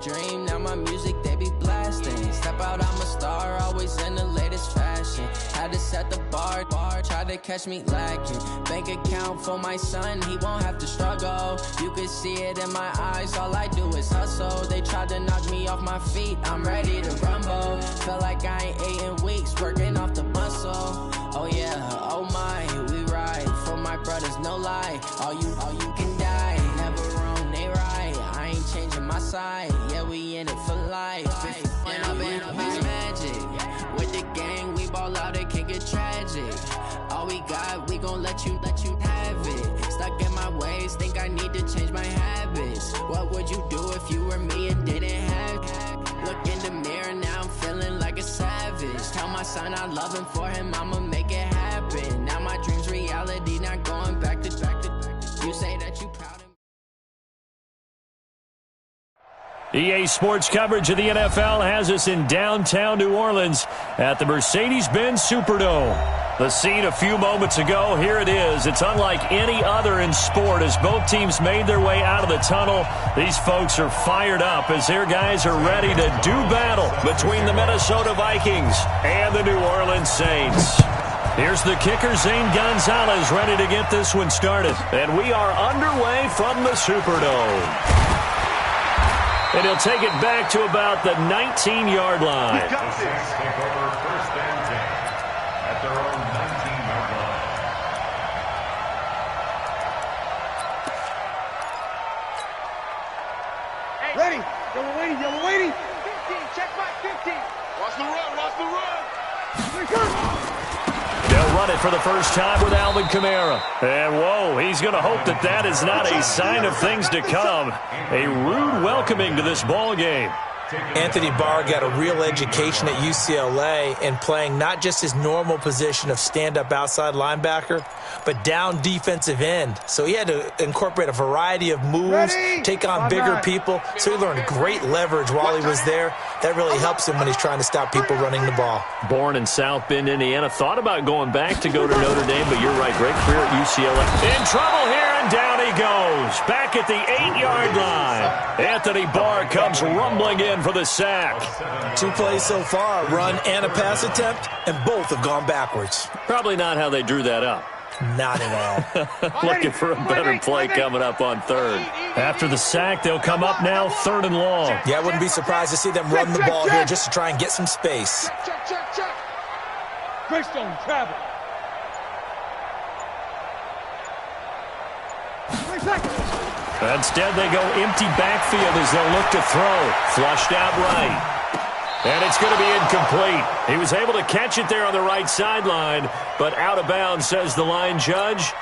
Dream, now my music, they be blasting. Step out, I'm a star, always in the latest fashion. Had to set the bar, try to catch me lacking. Bank account for my son, he won't have to struggle. You can see it in my eyes, all I do is hustle. They tried to knock me off my feet, I'm ready to rumble. Feel like I ain't ate in weeks, working off the muscle. Oh yeah, oh my, we ride for my brothers, no lie. All you can die, never wrong, they right. I ain't changing my side, yeah, we in it for life. And I've been magic. With the gang, we ball out, it can get tragic. All we got, we gon' let you have it. Stuck in my ways, think I need to change my habits. What would you do if you were me and didn't have it? Look in the mirror, now I'm feeling like a savage. Tell my son I love him, for him I'ma make it happen. Now my dream's reality, not going back to. You say that you proud of me. EA Sports coverage of the NFL has us in downtown New Orleans at the Mercedes-Benz Superdome. The scene a few moments ago, here it is. It's unlike any other in sport as both teams made their way out of the tunnel. These folks are fired up as their guys are ready to do battle between the Minnesota Vikings and the New Orleans Saints. Here's the kicker, Zane Gonzalez, ready to get this one started. And we are underway from the Superdome. And he'll take it back to about the 19-yard line. Take over first and 10 at their own 19-yard line. Hey. Ready. Yellow waiting. 15, check back 15. Watch the run. They'll run it for the first time with Alvin Kamara. And, whoa, he's going to hope that is not a sign of things to come. A rude welcoming to this ball game. Anthony Barr got a real education at UCLA in playing not just his normal position of stand-up outside linebacker, but down defensive end. So he had to incorporate a variety of moves, take on bigger people. So he learned great leverage while he was there. That really helps him when he's trying to stop people running the ball. Born in South Bend, Indiana. Thought about going back to go to Notre Dame, but you're right. Great career at UCLA. In trouble here, and down he goes. Back at the 8-yard line. Anthony Barr comes rumbling in for the sack. 2 plays so far, a run and a pass attempt, and both have gone backwards. Probably not how they drew that up. Not at all. Looking for a better play coming up on third. After the sack, they'll come up now 3rd and long. Yeah, I wouldn't be surprised to see them run the ball here just to try and get some space. Check. Greystone, travel. 3 seconds. Instead, they go empty backfield as they'll look to throw. Flushed out right. And it's going to be incomplete. He was able to catch it there on the right sideline, but out of bounds, says the line judge.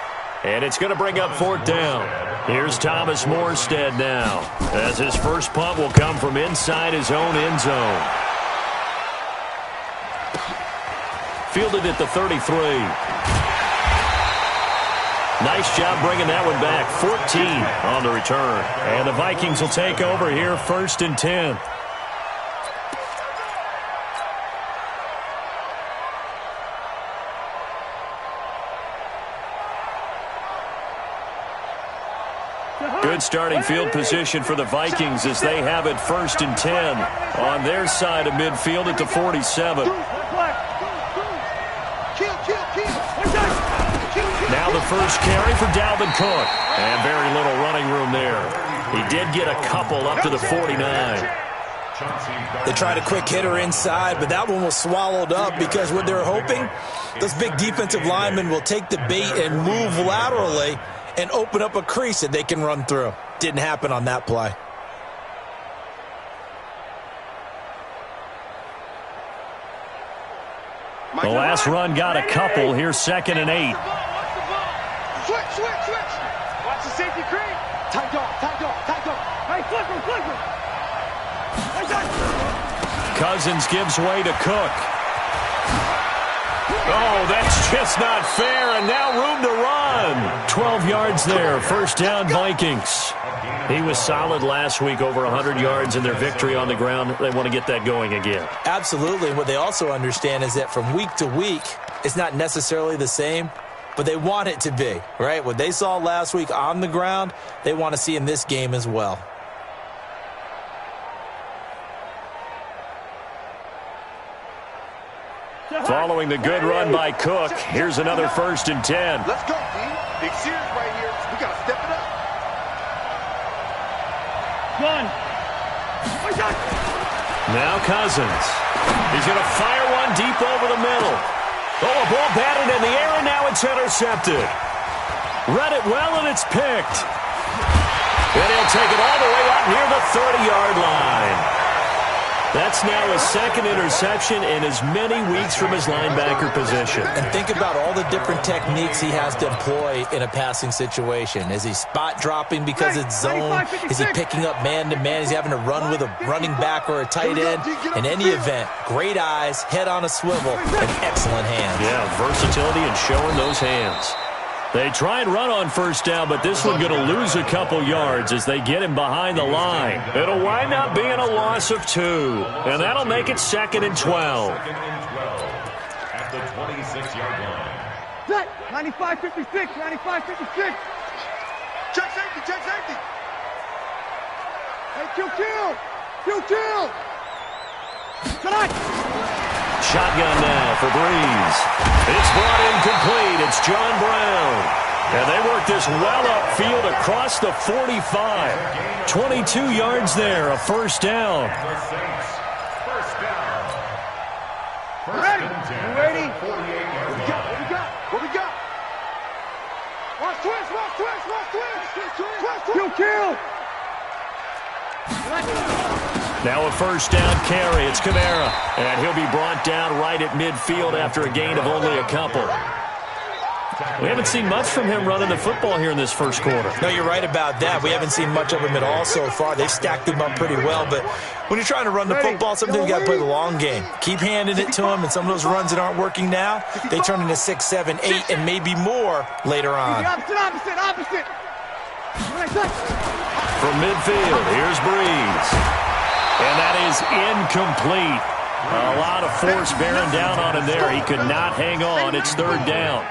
And it's going to bring up 4th down. Here's Thomas Morstead now, as his first punt will come from inside his own end zone. Fielded at the 33. Nice job bringing that one back. 14 on the return. And the Vikings will take over here 1st and 10. Good starting field position for the Vikings as they have it 1st and 10 on their side of midfield at the 47. Now the first carry for Dalvin Cook. And very little running room there. He did get a couple up to the 49. They tried a quick hitter inside, but that one was swallowed up because what they're hoping, those big defensive linemen will take the bait and move laterally and open up a crease that they can run through. Didn't happen on that play. The last run got a couple. Here's 2nd and 8. Switch. Watch the safety creep. Tight dog. Hey, flip him. Cousins gives way to Cook. Oh, that's just not fair, and now room to run. 12 yards there, 1st down Vikings. He was solid last week, over 100 yards in their victory on the ground. They want to get that going again. Absolutely. What they also understand is that from week to week, it's not necessarily the same, but they want it to be, right? What they saw last week on the ground, they want to see in this game as well. Following the good run by Cook, here's another 1st and 10. Let's go, D. Big series right here. We got to step it up. Run. Now Cousins. He's going to fire one deep over the middle. Oh, a ball batted in the air, and now it's intercepted. Read it well, and it's picked. And he'll take it all the way up near the 30-yard line. That's now his 2nd interception in as many weeks from his linebacker position. And think about all the different techniques he has to employ in a passing situation. Is he spot dropping because it's zone? Is he picking up man-to-man? Is he having to run with a running back or a tight end? In any event, great eyes, head on a swivel, and excellent hands. Yeah, versatility and showing those hands. They try and run on 1st down, but this one going to lose a couple yards as they get him behind the line. It'll wind up being a loss of 2, and that'll make it 2nd and 12. At the 26-yard line. 95-56, 95-56. Check safety, check safety. Hey, kill. Tonight. Shotgun now for Breeze. It's brought in complete. It's John Brown. And they work this well upfield across the 45. 22 yards there, a 1st down. First down. Ready? You ready? What we got? Watch twist. Kill. Now a 1st down carry. It's Camara. And he'll be brought down right at midfield after a gain of only a couple. We haven't seen much from him running the football here in this 1st quarter. No, you're right about that. We haven't seen much of him at all so far. They've stacked him up pretty well. But when you're trying to run the football, sometimes you got to play the long game. Keep handing it to him, and some of those runs that aren't working now, they turn into 6, 7, 8, and maybe more later on. Opposite. From midfield, here's Breeze. And that is incomplete. A lot of force bearing down on him there. He could not hang on. It's 3rd down.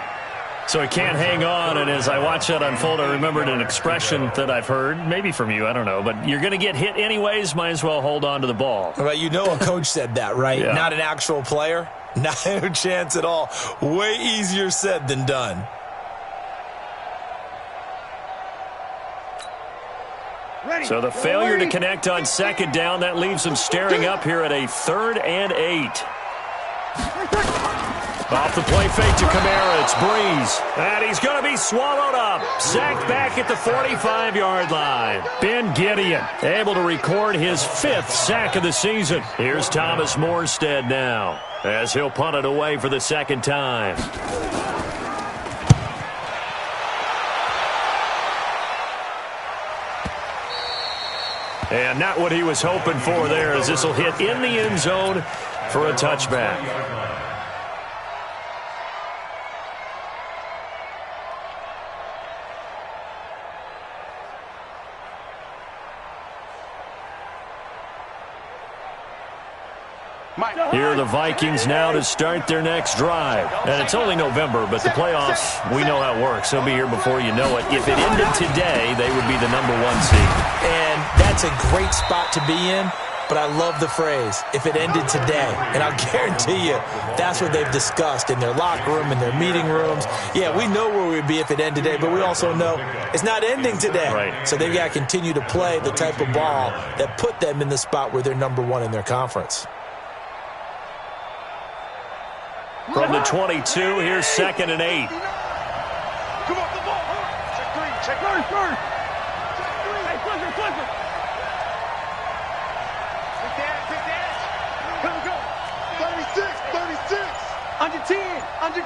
So he can't hang on, and as I watch that unfold, I remembered an expression that I've heard, maybe from you, I don't know, but you're going to get hit anyways, might as well hold on to the ball. Well, you know a coach said that, right? Yeah. Not an actual player. Not a chance at all. Way easier said than done. So the failure to connect on 2nd down, that leaves him staring up here at a 3rd and 8. Off the play fake to Camara, it's Breeze. And he's going to be swallowed up. Sacked back at the 45-yard line. Ben Gideon able to record his 5th sack of the season. Here's Thomas Morstead now as he'll punt it away for the 2nd time. And not what he was hoping for there, as this will hit in the end zone for a touchback. Here are the Vikings now to start their next drive. And it's only November, but the playoffs, we know how it works. They'll be here before you know it. If it ended today, they would be the #1 seed. And that's a great spot to be in, but I love the phrase, if it ended today. And I'll guarantee you that's what they've discussed in their locker room, in their meeting rooms. Yeah, we know where we'd be if it ended today, but we also know it's not ending today. Right. So they've got to continue to play the type of ball that put them in the spot where they're #1 in their conference. From the 22, here's 2nd and 8. Come on, the ball. Check 3. Check 3 first. Check 3. Hey, Clifford. Take that. Come, go. 36. Under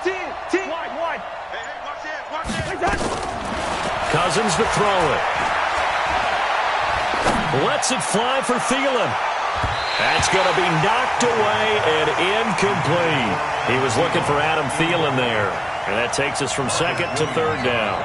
10. 10. Wide. Hey, watch that. Cousins to throw it. Lets it fly for Thielen. That's going to be knocked away and incomplete. He was looking for Adam Thielen there. And that takes us from 2nd to 3rd down.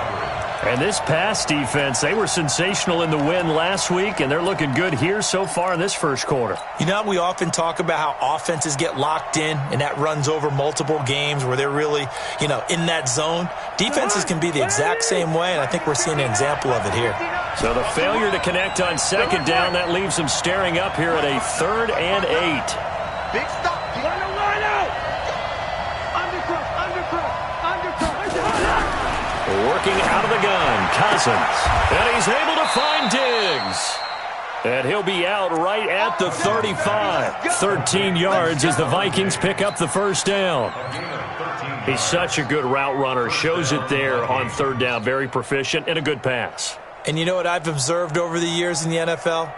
And this pass defense, they were sensational in the win last week, and they're looking good here so far in this 1st quarter. You know, we often talk about how offenses get locked in, and that runs over multiple games where they're really, in that zone. Defenses can be the exact same way, and I think we're seeing an example of it here. So the failure to connect on 2nd down, that leaves them staring up here at a 3rd and 8. Big stop. Line out. Working out of the gun, Cousins. And he's able to find Diggs. And he'll be out right at the 35. 13 yards as the Vikings pick up the first down. He's such a good route runner. Shows it there on third down. Very proficient and a good pass. And you know what I've observed over the years in the NFL?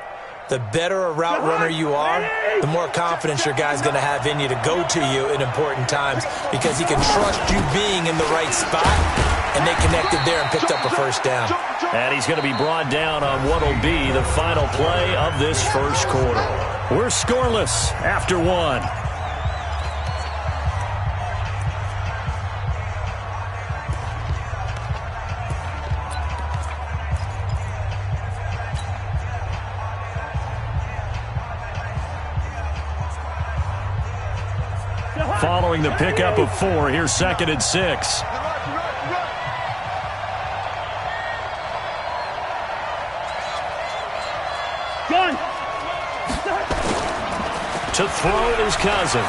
The better a route runner you are, the more confidence your guy's going to have in you to go to you in important times because he can trust you being in the right spot, and they connected there and picked up a first down. And he's going to be brought down on what will be the final play of this first quarter. We're scoreless after one. Following the pickup of 4, here's 2nd and 6. To throw is Cousins.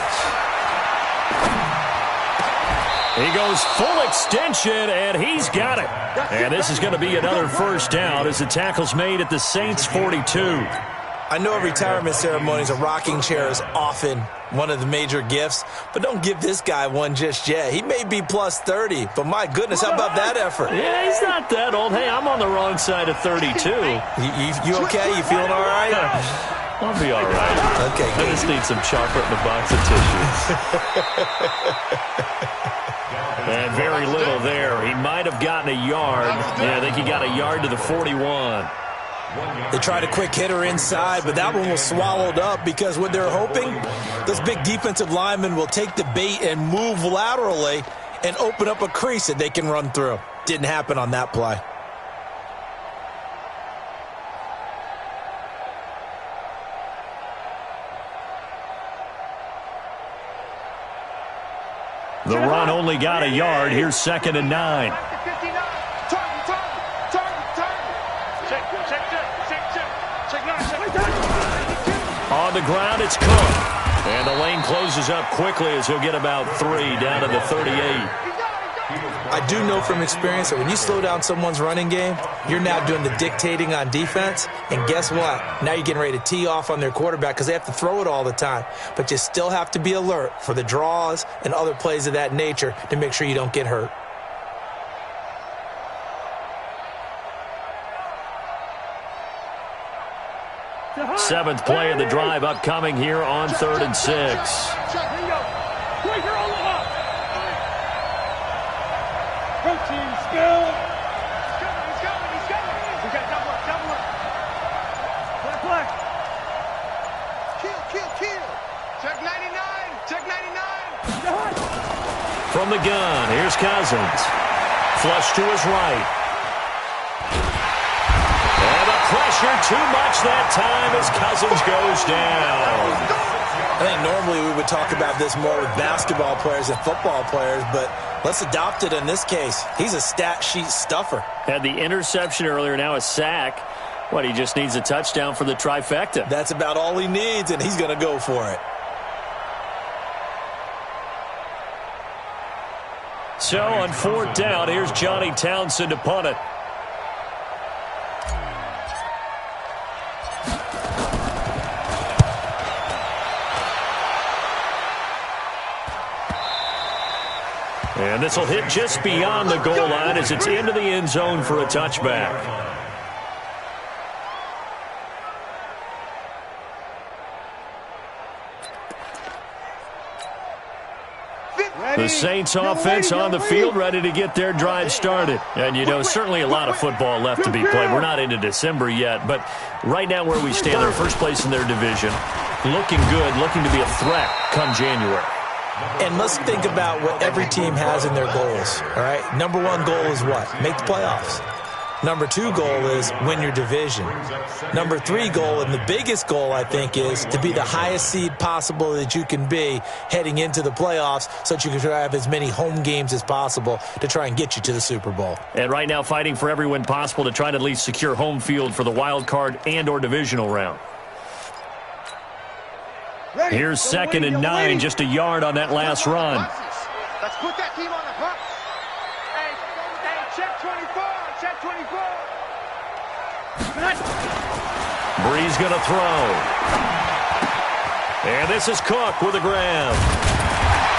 He goes full extension, and he's got it. And this is going to be another first down as the tackle's made at the Saints' 42. I know at retirement ceremonies, a rocking chair is often one of the major gifts, but don't give this guy one just yet. He may be plus 30, but my goodness, how about that effort? Yeah, he's not that old. Hey, I'm on the wrong side of 32. You okay? You feeling all right? I'll be all right. Okay, good. I just need some chocolate and a box of tissues. And very little there. He might have gotten a yard. Yeah, I think he got a yard to the 41. They tried a quick hitter inside, but that one was swallowed up because what they're hoping, those big defensive linemen will take the bait and move laterally and open up a crease that they can run through. Didn't happen on that play. The run only got a yard. Here's 2nd and 9. On the ground, it's Cook. And the lane closes up quickly as he'll get about 3 down to the 38. I do know from experience that when you slow down someone's running game, you're now doing the dictating on defense. And guess what? Now you're getting ready to tee off on their quarterback because they have to throw it all the time. But you still have to be alert for the draws and other plays of that nature to make sure you don't get hurt. Seventh play of the drive upcoming here on 3rd and 6. Check 99. Check 99. From the gun, here's Cousins. Flush to his right. Pressure too much that time as Cousins goes down. I think normally we would talk about this more with basketball players and football players, but let's adopt it in this case. He's a stat sheet stuffer. Had the interception earlier, now a sack. What, he just needs a touchdown for the trifecta. That's about all he needs, and he's going to go for it. So on 4th down, here's Johnny Townsend to punt it. And this will hit just beyond the goal line as it's into the end zone for a touchback. The Saints offense on the field ready to get their drive started. And, you know, certainly a lot of football left to be played. We're not into December yet, but right now where we stand, they're first place in their division. Looking good, looking to be a threat come January. And let's think about what every team has in their goals, all right? Number 1 goal is what? Make the playoffs. Number 2 goal is win your division. Number 3 goal, and the biggest goal, I think, is to be the highest seed possible that you can be heading into the playoffs so that you can have as many home games as possible to try and get you to the Super Bowl. And right now fighting for every win possible to try to at least secure home field for the wild card and or divisional round. Here's 2nd and 9, just a yard on that last run. Let's put that team on the hook. Hey, Check 24. Check 24. Bree's going to throw. And this is Cook with a grab.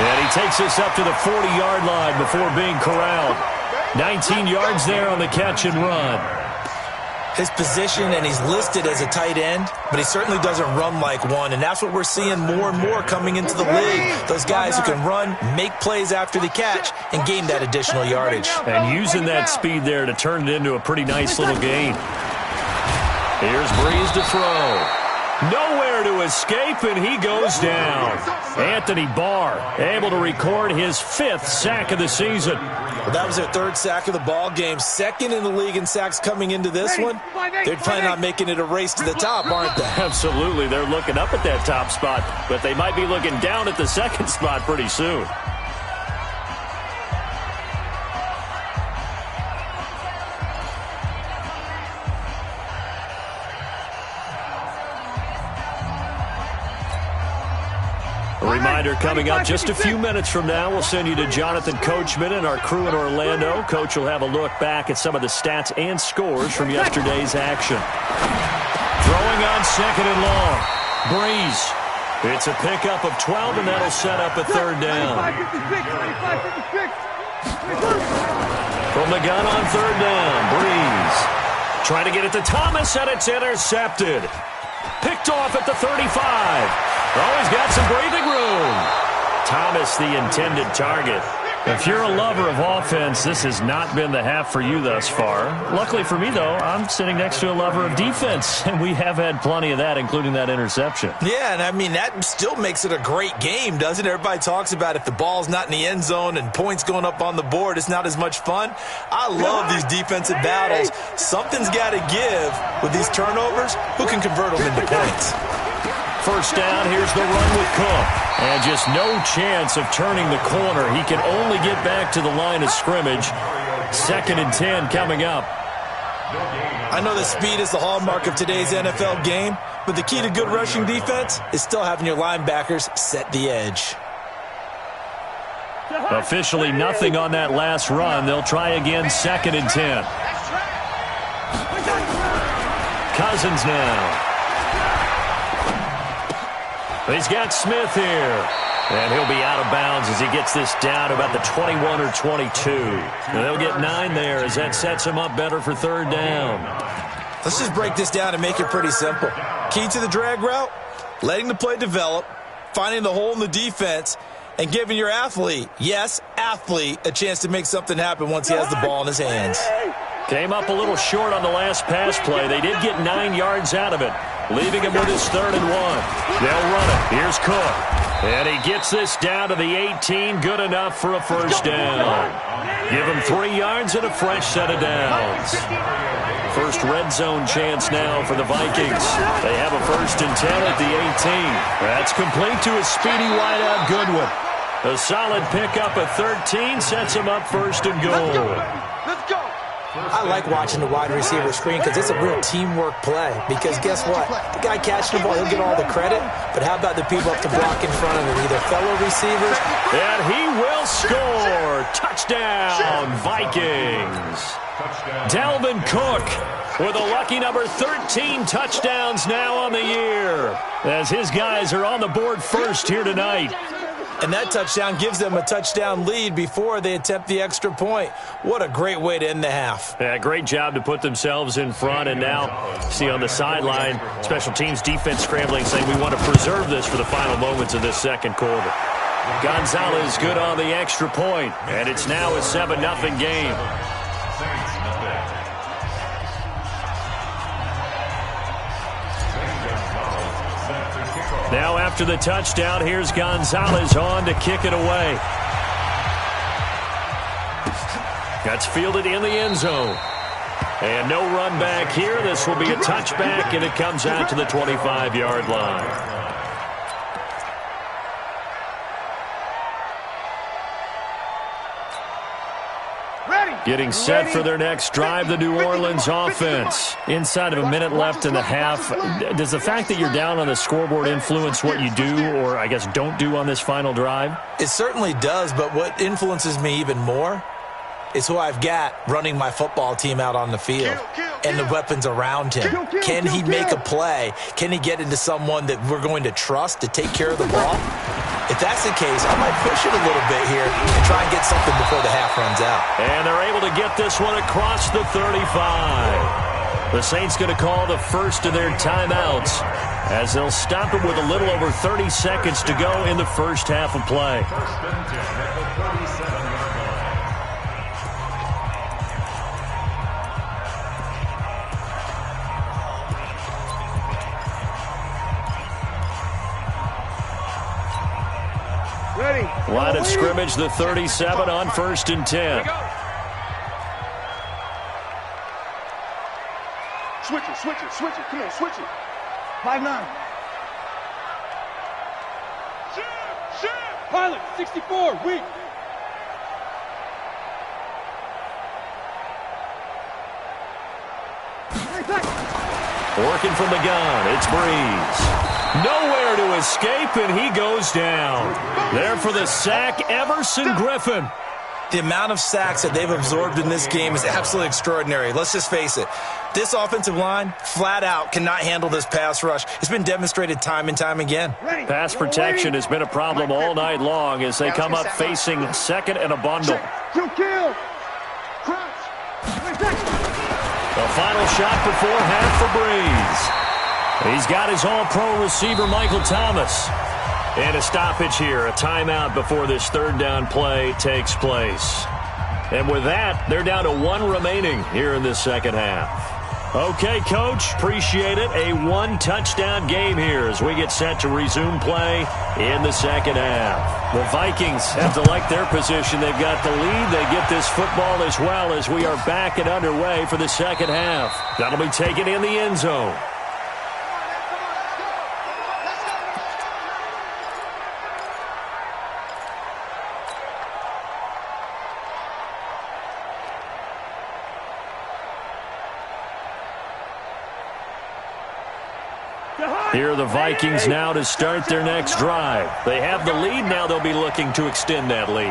And he takes this up to the 40-yard line before being corralled. 19 yards there on the catch and run. His position, and he's listed as a tight end, but he certainly doesn't run like one, and that's what we're seeing more and more coming into the league. Those guys who can run, make plays after the catch, and gain that additional yardage. And using that speed there to turn it into a pretty nice little gain. Here's Breeze to throw. Nowhere to escape, and he goes down. Anthony Barr able to record his 5th sack of the season. Well, that was their 3rd sack of the ball game. 2nd in the league in sacks coming into this one. They're planning on making it a race to the top, aren't they? Absolutely. They're looking up at that top spot, but they might be looking down at the 2nd spot pretty soon. A reminder coming up just a few minutes from now, we'll send you to Jonathan Coachman and our crew in Orlando. Coach will have a look back at some of the stats and scores from yesterday's action. Throwing on 2nd and long. Breeze. It's a pickup of 12, and that'll set up a 3rd down. From the gun on 3rd down, Breeze. Trying to get it to Thomas, and it's intercepted. Picked off at the 35. Oh, he's got some breathing room. Thomas, the intended target. If you're a lover of offense, this has not been the half for you thus far. Luckily for me, though, I'm sitting next to a lover of defense, and we have had plenty of that, including that interception. Yeah, and I mean, that still makes it a great game, doesn't it? Everybody talks about if the ball's not in the end zone and points going up on the board, it's not as much fun. I love these defensive battles. Something's got to give with these turnovers. Who can convert them into points? First down, here's the run with Cook. And just no chance of turning the corner. He can only get back to the line of scrimmage. 2nd and 10 coming up. I know that speed is the hallmark of today's NFL game, but the key to good rushing defense is still having your linebackers set the edge. Officially nothing on that last run. They'll try again, 2nd and 10. Cousins now. He's got Smith here. And he'll be out of bounds as he gets this down about the 21 or 22. And they'll get 9 there as that sets him up better for 3rd down. Let's just break this down and make it pretty simple. Key to the drag route, letting the play develop, finding the hole in the defense, and giving your athlete, yes, athlete, a chance to make something happen once he has the ball in his hands. Came up a little short on the last pass play. They did get 9 yards out of it, leaving him with his 3rd and 1. They'll run it. Here's Cook. And he gets this down to the 18. Good enough for a 1st down. Give him 3 yards and a fresh set of downs. First red zone chance now for the Vikings. They have a 1st and 10 at the 18. That's complete to a speedy wideout Goodwin. A solid pickup at 13 sets him up 1st and goal. Let's go. I like watching the wide receiver screen because it's a real teamwork play. Because guess what? The guy catching the ball, he'll get all the credit. But how about the people up to block in front of him? Either fellow receivers. And he will score. Touchdown, Vikings. Dalvin Cook with a lucky number 13 touchdowns now on the year. As his guys are on the board first here tonight. And that touchdown gives them a touchdown lead before they attempt the extra point. What a great way to end the half. Yeah, great job to put themselves in front. And now, see on the sideline, special teams defense scrambling, saying we want to preserve this for the final moments of this 2nd quarter. Gonzalez good on the extra point, and it's now a 7-0 game. Now after the touchdown, here's Gonzalez on to kick it away. That's fielded in the end zone. And no run back here. This will be a touchback, and it comes out to the 25-yard line. Getting set for their next drive, the New Orleans offense. Inside of a minute left in the half. Does the fact that you're down on the scoreboard influence what you do, or I guess don't do on this final drive? It certainly does, but what influences me even more is who I've got running my football team out on the field and the weapons around him. Can he make a play? Can he get into someone that we're going to trust to take care of the ball? If that's the case, I might push it a little bit here and try and get something before the half runs out. And they're able to get this one across the 35. The Saints going to call the first of their timeouts as they'll stop it with a little over 30 seconds to go in the first half of play. First and 10 at the 37-yard line. Ready. Line of scrimmage, the 37 on first and 10. Switch it. Come on, switch it. 5-9. Pilot, 64, weak. Working from the gun, it's Breeze. Nowhere to escape, and he goes down. There for the sack, Everson Griffin. The amount of sacks that they've absorbed in this game is absolutely extraordinary. Let's just face it. This offensive line, flat out, cannot handle this pass rush. It's been demonstrated time and time again. Pass protection has been a problem all night long as they come up facing second and a bundle. Kill. The final shot before half for Breeze. He's got his all-pro receiver, Michael Thomas. And a stoppage here, a timeout before this third down play takes place. And with that, they're down to one remaining here in this second half. Okay, Coach, appreciate it. A one-touchdown game here as we get set to resume play in the second half. The Vikings have to like their position. They've got the lead. They get this football as well as we are back and underway for the second half. That'll be taken in the end zone. Here are the Vikings now to start their next drive. They have the lead. Now they'll be looking to extend that lead.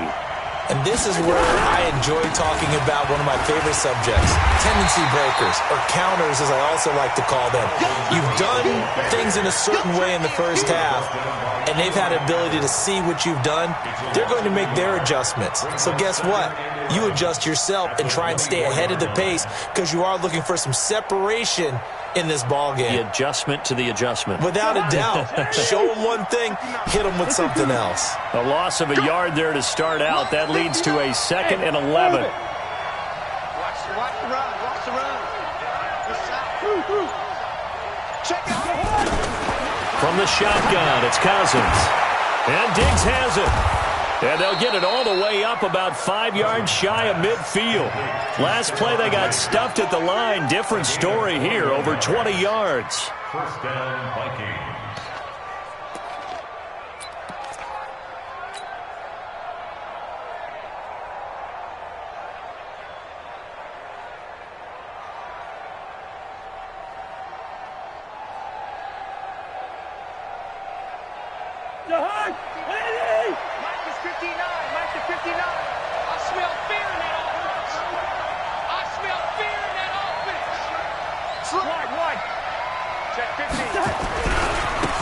And this is where I enjoy talking about one of my favorite subjects, tendency breakers, or counters as I also like to call them. You've done things in a certain way in the first half, and they've had the ability to see what you've done. They're going to make their adjustments. So guess what? You adjust yourself and try and stay ahead of the pace because you are looking for some separation in this ball game. The adjustment to the adjustment. Without a doubt. Show them one thing, hit them with something else. A loss of a yard there to start out. That leads to a 2nd and 11. Watch the run. Check it. From the shotgun, it's Cousins. And Diggs has it. And they'll get it all the way up about 5 yards shy of midfield. Last play, they got stuffed at the line. Different story here, over 20 yards. First down, Vikings.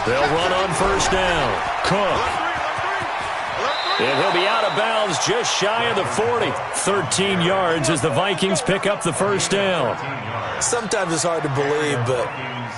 They'll run on first down. Cook. And he'll be out of bounds just shy of the 40. 13 yards as the Vikings pick up the first down. Sometimes it's hard to believe, but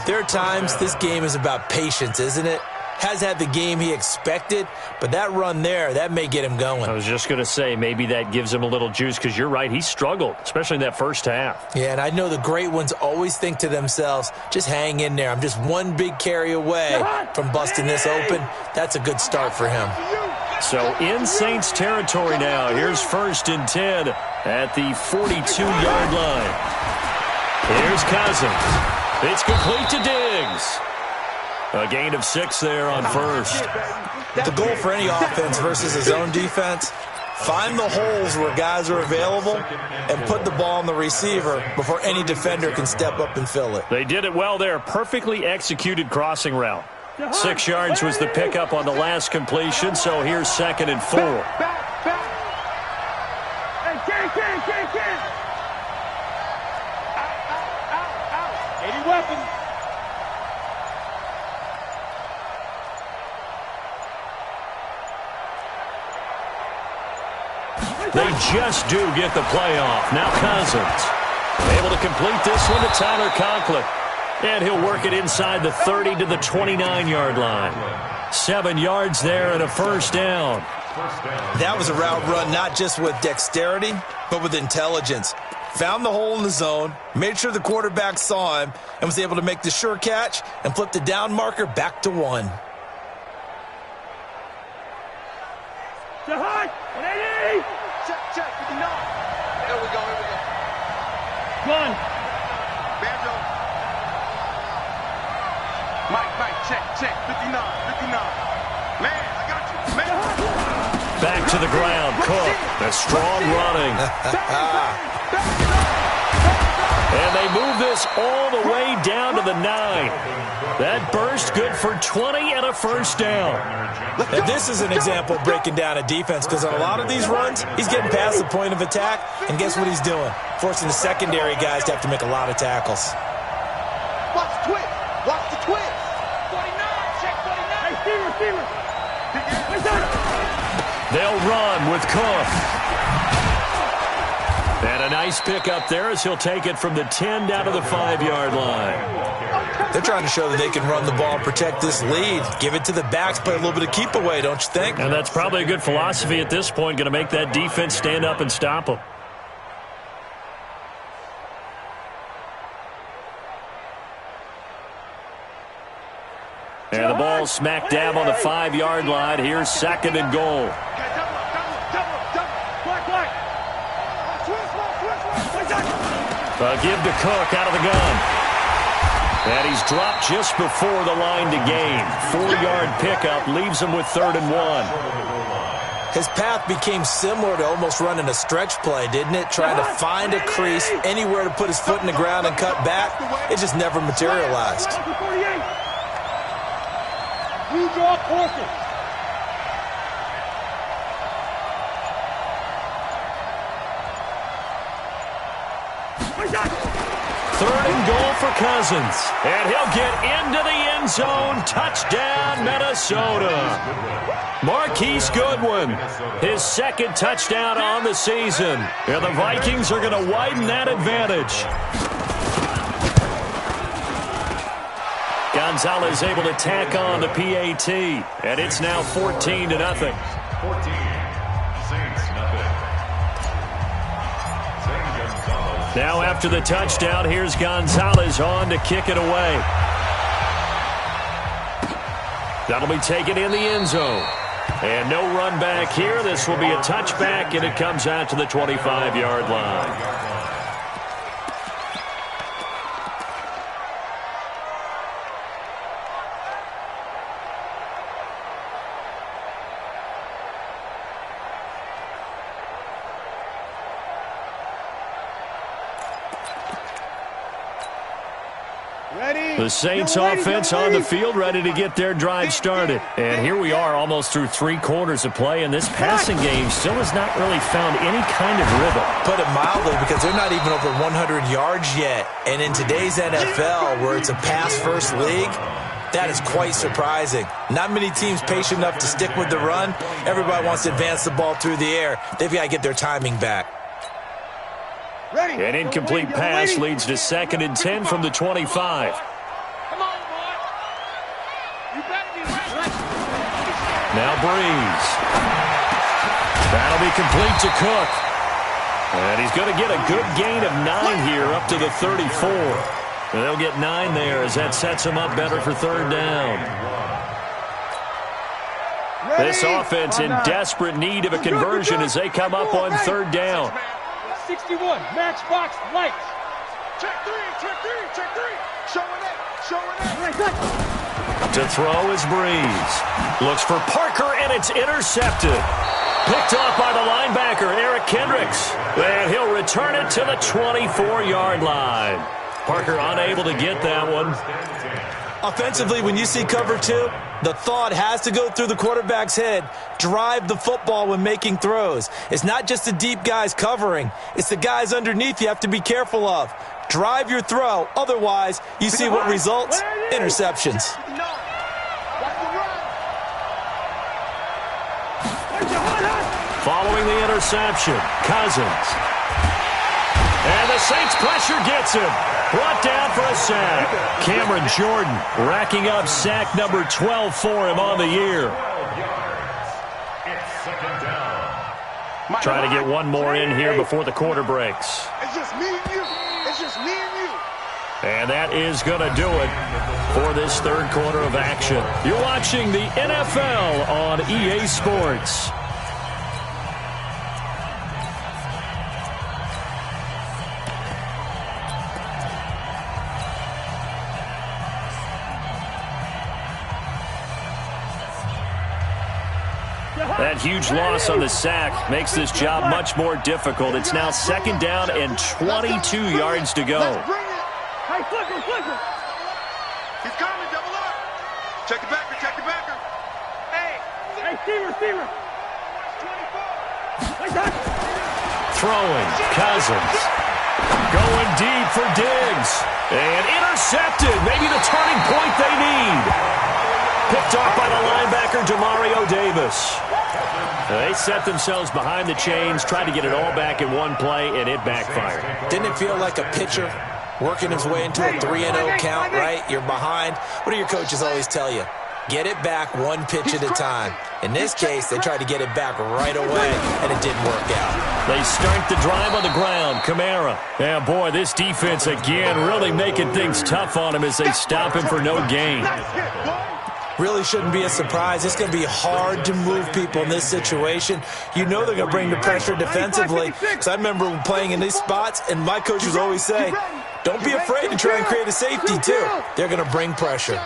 there are times this game is about patience, isn't it? Has had the game he expected, but that run there, that may get him going. I was just going to say, maybe that gives him a little juice because you're right, he struggled, especially in that first half. Yeah, and I know the great ones always think to themselves, just hang in there. I'm just one big carry away from busting this open. That's a good start for him. So in Saints territory now, here's 1st and 10 at the 42-yard line. Here's Cousins. It's complete to Diggs. A gain of 6 there on first. The goal for any offense versus his own defense, find the holes where guys are available and put the ball on the receiver before any defender can step up and fill it. They did it well there. Perfectly executed crossing route. 6 yards was the pickup on the last completion, so here's 2nd and 4. Hey, They just do get the playoff. Now Cousins able to complete this one to Tyler Conklin. And he'll work it inside the 30 to the 29-yard line. 7 yards there and a first down. That was a route run not just with dexterity, but with intelligence. Found the hole in the zone, made sure the quarterback saw him, and was able to make the sure catch and flip the down marker back to 1. Check, check, 59. There we go, here we go. One. Banjo. Mike, check, 59. Man, I got you. Man. Back to the ground, Cook. A strong running. And they move this all the way down to the 9. That burst good for 20 and a first down. And this is an example of breaking down a defense, because on a lot of these runs, he's getting past the point of attack, and guess what he's doing? Forcing the secondary guys to have to make a lot of tackles. Watch the twist. Watch the twist. 49, check 49. Hey, receiver. They'll run with Cook. And a nice pick up there as he'll take it from the 10 down to the 5-yard line. They're trying to show that they can run the ball and protect this lead. Give it to the backs, play a little bit of keep away, don't you think? And that's probably a good philosophy at this point, going to make that defense stand up and stop them. And the ball smack dab on the 5-yard line. Here's 2nd and goal. A give to Cook out of the gun. And he's dropped just before the line to gain. 4-yard pickup leaves him with 3rd and 1. His path became similar to almost running a stretch play, didn't it? Trying to find a crease, anywhere to put his foot in the ground and cut back. It just never materialized. You draw courses. 3rd and goal for Cousins. And he'll get into the end zone. Touchdown, Minnesota. Marquise Goodwin, his 2nd touchdown on the season. And the Vikings are going to widen that advantage. Gonzalez able to tack on the PAT. And it's now 14-0. 14. Saints, nothing. Now after the touchdown, here's Gonzalez on to kick it away. That'll be taken in the end zone. And no run back here. This will be a touchback, and it comes out to the 25-yard line. The Saints offense on the field, ready to get their drive started. And here we are almost through 3 quarters of play, and this passing game still has not really found any kind of rhythm. Put it mildly, because they're not even over 100 yards yet. And in today's NFL, where it's a pass-first league, that is quite surprising. Not many teams patient enough to stick with the run. Everybody wants to advance the ball through the air. They've got to get their timing back. An incomplete pass leads to 2nd and 10 from the 25. Now Breeze. That'll be complete to Cook. And he's going to get a good gain of 9 here up to the 34. And they'll get 9 there as that sets him up better for 3rd down. This offense in desperate need of a conversion as they come up on 3rd down. 61, matchbox lights. Check 3, check 3, check 3. Showing it. To throw is Breeze. Looks for Parker, and it's intercepted. Picked off by the linebacker, Eric Kendricks. And he'll return it to the 24-yard line. Parker unable to get that one. Offensively, when you see cover 2, the thought has to go through the quarterback's head. Drive the football when making throws. It's not just the deep guys covering. It's the guys underneath you have to be careful of. Drive your throw. Otherwise, you see what results? Interceptions. Following the interception, Cousins. And the Saints pressure gets him. Brought down for a sack. Cameron Jordan racking up sack number 12 for him on the year. Trying to get one more in here before the quarter breaks. It's just me and you. It's just me and you. And that is going to do it for this third quarter of action. You're watching the NFL on EA Sports. That huge loss on the sack makes this job much more difficult. It's now second down and 22 yards to go. Hey, flicker. He's coming, double up. Check the backer. Hey, receiver. 24. Throwing, Cousins. Going deep for Diggs. And intercepted. Maybe the turning point they need. Picked off by the linebacker, Demario Davis. They set themselves behind the chains, tried to get it all back in one play, and it backfired. Didn't it feel like a pitcher working his way into a 3-0 count, right? You're behind. What do your coaches always tell you? Get it back one pitch at a time. In this case, they tried to get it back right away, and it didn't work out. They start the drive on the ground. Kamara. Yeah, boy, this defense again really making things tough on him as they stop him for no gain. Really shouldn't be a surprise. It's going to be hard to move people in this situation. You know they're going to bring the pressure defensively. Because I remember playing in these spots, and my coaches always say, don't be afraid to try and create a safety, too. They're going to bring pressure.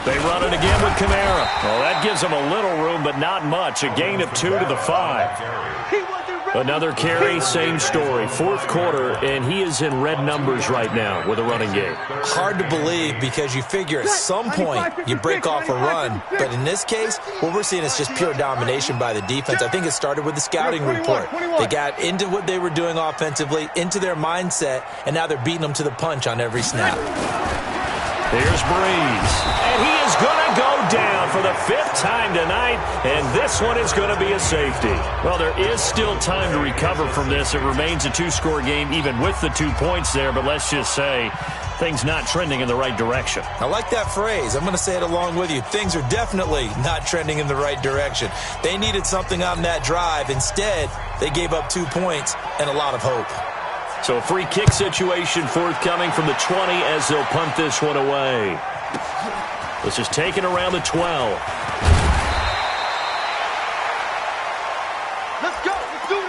They run it again with Kamara. Well, that gives them a little room, but not much. A gain of 2 to the 5. Another carry, same story. Fourth quarter, and he is in red numbers right now with a running game. Hard to believe because you figure at some point you break off a run. But in this case, what we're seeing is just pure domination by the defense. I think it started with the scouting report. They got into what they were doing offensively, into their mindset, and now they're beating them to the punch on every snap. Here's Breeze, and he is going to go down for the 5th time tonight, and this one is going to be a safety. Well, there is still time to recover from this. It remains a 2-score game even with the 2 points there, but let's just say things not trending in the right direction. I like that phrase. I'm going to say it along with you. Things are definitely not trending in the right direction. They needed something on that drive. Instead, they gave up 2 points and a lot of hope. So a free kick situation forthcoming from the 20 as they'll punt this one away. This is taken around the 12. Let's go. Let's do it.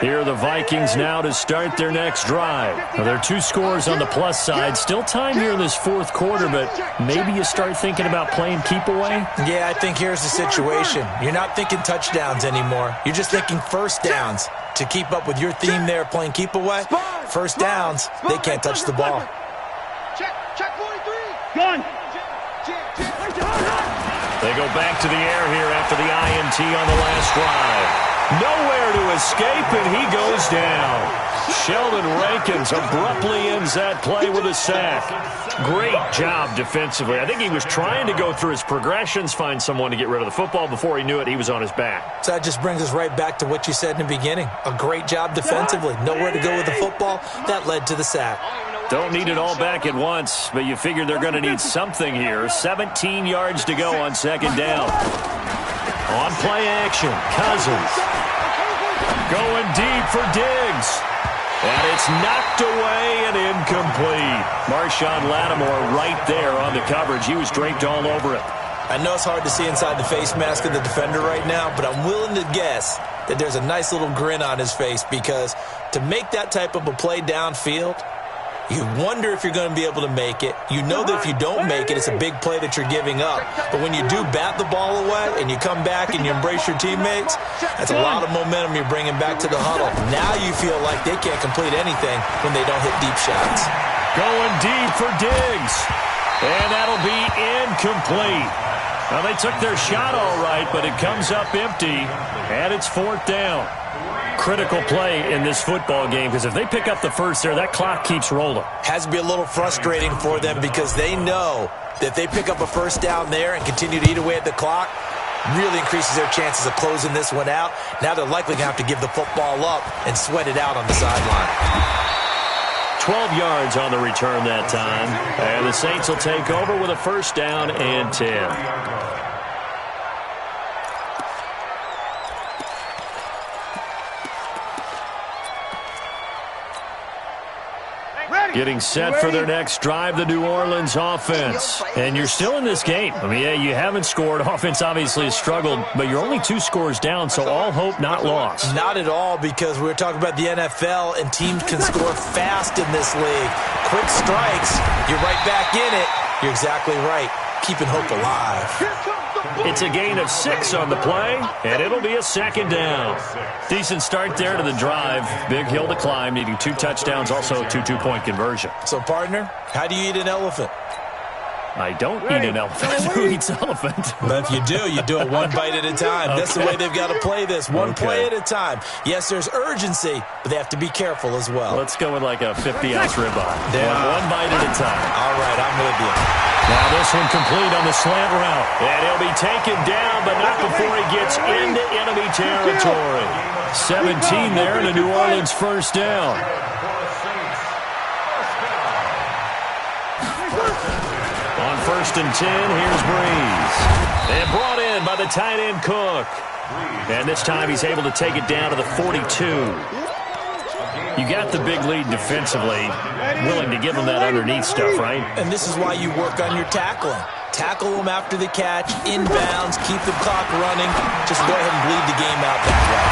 Here are the Vikings now to start their next drive. Now, there are 2 scores on the plus side. Still time here in this fourth quarter, but maybe you start thinking about playing keep away? Yeah, I think here's the situation. You're not thinking touchdowns anymore. You're just thinking first downs. To keep up with your theme there playing keep away, first downs, they can't touch the ball. Check 43. Gun. They go back to the air here after the INT on the last drive. Nowhere to escape, and he goes down. Sheldon Rankins abruptly ends that play with a sack. Great job defensively. I think he was trying to go through his progressions, find someone to get rid of the football. Before he knew it, he was on his back. So that just brings us right back to what you said in the beginning. A great job defensively. Nowhere to go with the football. That led to the sack. Don't need it all back at once, but you figure they're going to need something here. 17 yards to go on second down. On play action, Cousins. Going deep for Diggs. And it's knocked away and incomplete. Marshawn Lattimore right there on the coverage. He was draped all over it. I know it's hard to see inside the face mask of the defender right now, but I'm willing to guess that there's a nice little grin on his face because to make that type of a play downfield, you wonder if you're going to be able to make it. You know that if you don't make it, it's a big play that you're giving up. But when you do bat the ball away and you come back and you embrace your teammates, that's a lot of momentum you're bringing back to the huddle. Now you feel like they can't complete anything when they don't hit deep shots. Going deep for Diggs. And that'll be incomplete. Well, they took their shot all right, but it comes up empty, and it's 4th down. Critical play in this football game, because if they pick up the first there, that clock keeps rolling. Has to be a little frustrating for them because they know that if they pick up a first down there and continue to eat away at the clock, really increases their chances of closing this one out. Now they're likely going to have to give the football up and sweat it out on the sideline. 12 yards on the return that time. And the Saints will take over with a first down and 10. Getting set for their next drive, the New Orleans offense. And you're still in this game. I mean, yeah, you haven't scored. Offense obviously has struggled, but you're only 2 scores down, so all hope not lost. Not at all, because we were talking about the NFL, and teams can score fast in this league. Quick strikes, you're right back in it. You're exactly right. Keeping hope alive. It's a gain of 6 on the play, and it'll be a 2nd down. Decent start there to the drive. Big hill to climb, needing 2 touchdowns, also a 2-2-point conversion. So, partner, how do you eat an elephant? I don't eat an elephant. Who eats elephant? But if you do it 1 bite at a time. Okay. That's the way they've got to play this. One play at a time. Yes, there's urgency, but they have to be careful as well. Let's go with like a 50-ounce ribeye. One bite at a time. All right, I'm with you. Now this one complete on the slant route. And he'll be taken down, but not before he gets into enemy territory. 17 there, and a New Orleans first down. On 1st and 10, here's Breeze. And brought in by the tight end Cook. And this time he's able to take it down to the 42. You got the big lead defensively, willing to give them that underneath stuff, right? And this is why you work on your tackling. Tackle them after the catch, inbounds, keep the clock running. Just go ahead and bleed the game out that way.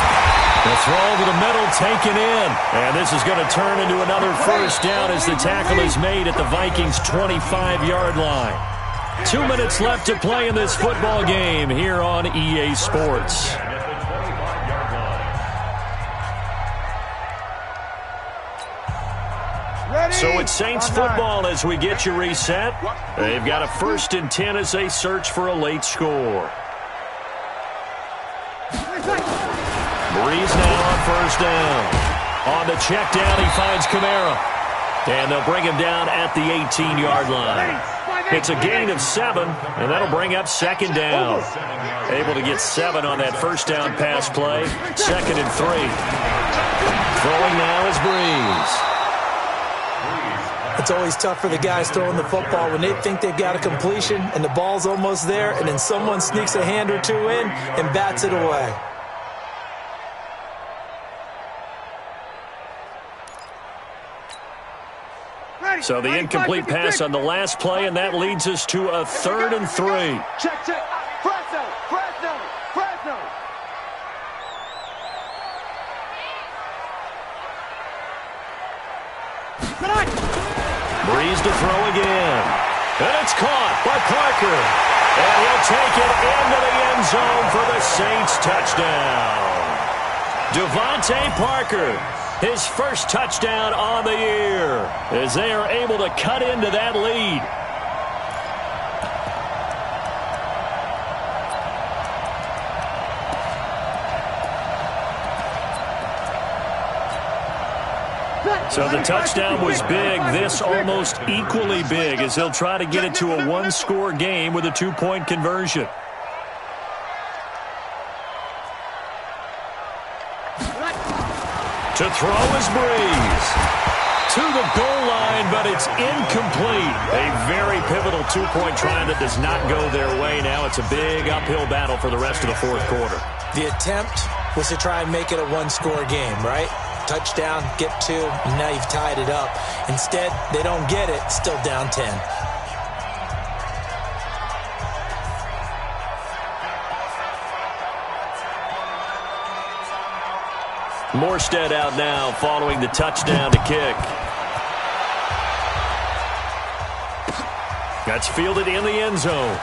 The throw over the middle, taken in. And this is going to turn into another first down as the tackle is made at the Vikings' 25-yard line. 2 minutes left to play in this football game here on EA Sports. So it's Saints football as we get you reset. They've got a 1st and 10 as they search for a late score. Breeze now on 1st down. On the check down, he finds Kamara. And they'll bring him down at the 18-yard line. It's a gain of 7, and that'll bring up 2nd down. Able to get 7 on that first down pass play. 2nd and 3. Throwing now is Breeze. It's always tough for the guys throwing the football when they think they've got a completion and the ball's almost there, and then someone sneaks a hand or 2 in and bats it away. So the incomplete pass on the last play, and that leads us to a 3rd and 3. Check. Fresno. Breeze to throw again. And it's caught by Parker. And he'll take it into the end zone for the Saints touchdown. Devontae Parker, his first touchdown on the year, as they are able to cut into that lead. So the touchdown was big. This almost equally big as they'll try to get it to a 1-score game with a 2-point conversion. To throw is Breeze. To the goal line, but it's incomplete. A very pivotal 2-point try that does not go their way. Now it's a big uphill battle for the rest of the 4th quarter. The attempt was to try and make it a 1-score game, right? Touchdown, get 2, and now you've tied it up. Instead, they don't get it, still down 10. Morstead out now following the touchdown to kick. That's fielded in the end zone.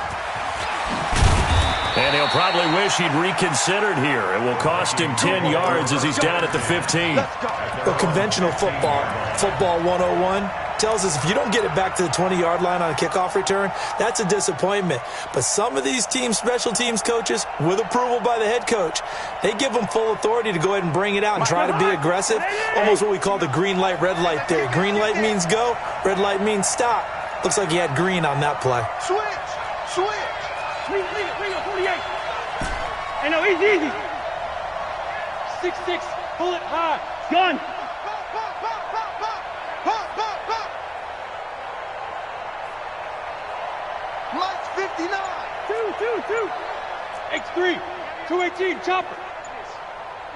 And he'll probably wish he'd reconsidered here. It will cost him 10 yards as he's down at the 15. The conventional football 101, tells us if you don't get it back to the 20-yard line on a kickoff return, that's a disappointment. But some of these special teams coaches, with approval by the head coach, they give them full authority to go ahead and bring it out and try to be aggressive, almost what we call the green light, red light theory. Green light means go, red light means stop. Looks like he had green on that play. Switch. Lead, 48. Hey, no, easy. 6'6", pull it high. Gun. Pop. Lights 59. 2. X3. 218, chopper.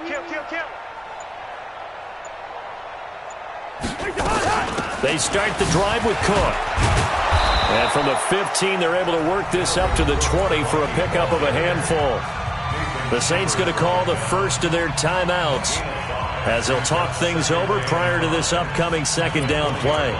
Kill. They start the drive with Cook. And from the 15, they're able to work this up to the 20 for a pickup of a handful. The Saints going to call the first of their timeouts as they'll talk things over prior to this upcoming second down play.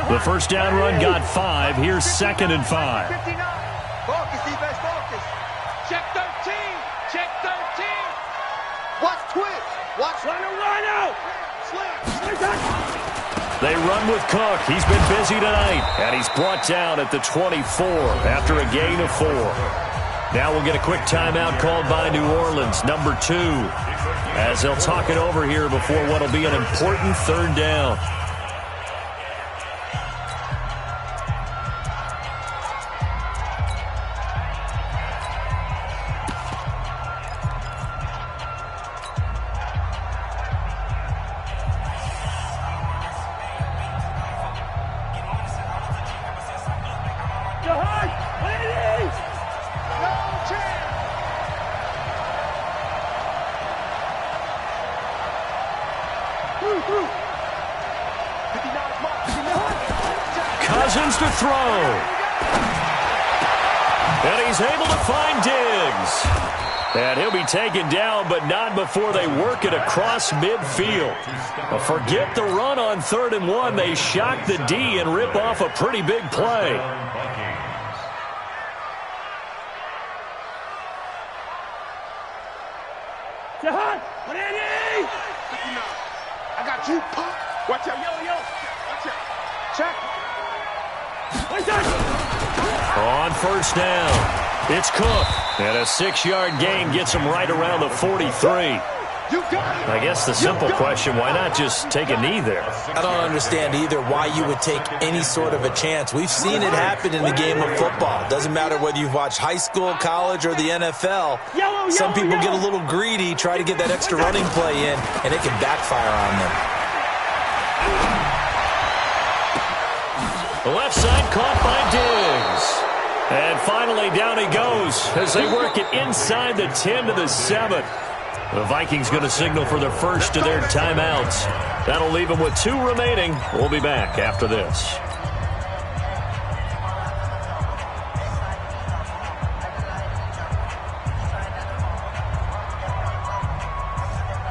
The first down run got 5. Here's 2nd and 5. Focus, defense, focus. Check 13. Watch twitch. Watch run out. They run with Cook. He's been busy tonight. And he's brought down at the 24 after a gain of 4. Now we'll get a quick timeout called by New Orleans, number 2, as they'll talk it over here before what will be an important third down. Cousins to throw. And he's able to find Diggs. And he'll be taken down, but not before they work it across midfield. Forget the run on 3rd and 1. They shock the D and rip off a pretty big play. I got you. Watch out, yo. Watch out. Check. On first down, it's Cook. And a 6-yard gain gets him right around the 43. I guess the simple question, why not just take a knee there? I don't understand either why you would take any sort of a chance. We've seen it happen in the game of football. Doesn't matter whether you've watched high school, college, or the NFL. Some people get a little greedy, try to get that extra running play in, and it can backfire on them. The left side caught by Diggs. And finally down he goes as they work it inside the 10 to the 7. The Vikings going to signal for the first of their timeouts. That'll leave them with 2 remaining. We'll be back after this.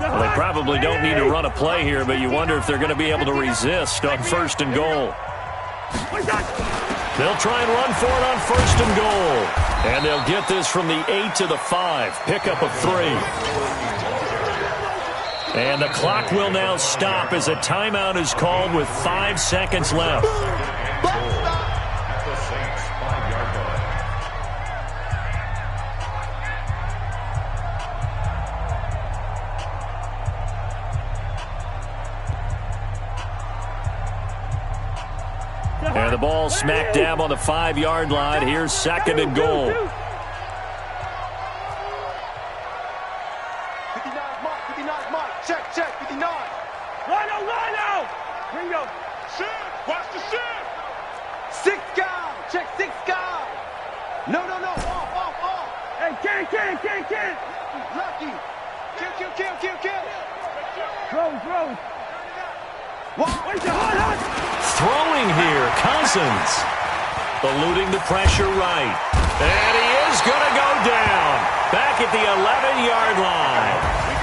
Well, they probably don't need to run a play here, but you wonder if they're going to be able to resist on 1st and goal. They'll try and run for it on 1st and goal. And they'll get this from the 8 to the 5. Pickup of 3. And the clock will now stop as a timeout is called with 5 seconds left. And the ball smack dab on the 5-yard line. Here's 2nd and goal. 59 mark. Check. 59. Rhino. Ringo. Shift. Watch the shift. 6 guy. Check 6 guy. No. Off. Hey, can. Lucky. Kill. Throw. Where's the hot? Throwing here, Cousins. Eluding the pressure right. And he is going to go down. Back at the 11-yard line.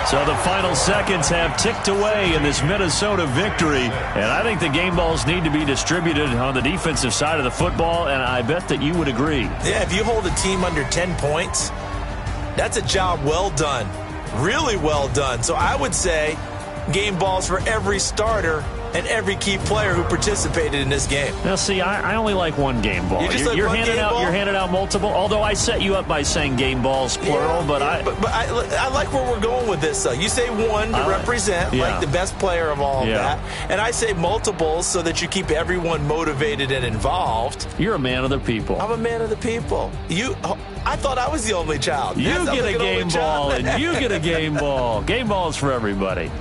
So the final seconds have ticked away in this Minnesota victory, and I think the game balls need to be distributed on the defensive side of the football, and I bet that you would agree. Yeah, if you hold a team under 10 points, that's a job well done, really well done. So I would say game balls for every starter and every key player who participated in this game. Now, see, I only like one game ball. You're handing out multiple, although I set you up by saying game balls, plural. Yeah, but I like where we're going with this, though. You say one to represent, like the best player of all of that. And I say multiples so that you keep everyone motivated and involved. You're a man of the people. I'm a man of the people. I thought I was the only child. You get a game ball, and you get a game ball. Game balls for everybody.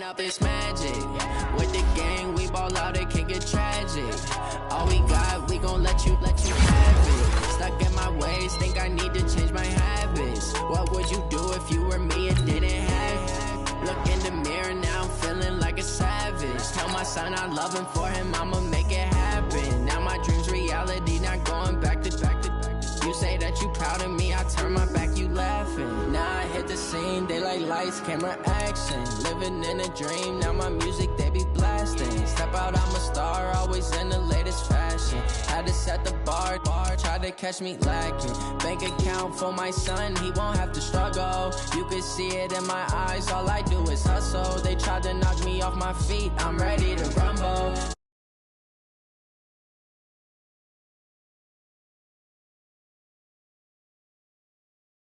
Up it's magic. With the gang, we ball out, it can get tragic. All we got, we gon' let you have it. Stuck in my ways, think I need to change my habits. What would you do if you were me and didn't have it? Look in the mirror, now I'm feeling like a savage. Tell my son I love him, for him I'ma make it happen. Now my dream's reality, not going back to. You say that you proud of me, I turn my back, you laughing. Now I hit the scene, they like lights, camera, action. Living in a dream, now my music, they be blasting. Step out, I'm a star, always in the latest fashion. Had to set the bar, try to catch me lacking. Bank account for my son, he won't have to struggle. You can see it in my eyes, all I do is hustle. They tried to knock me off my feet, I'm ready to rumble.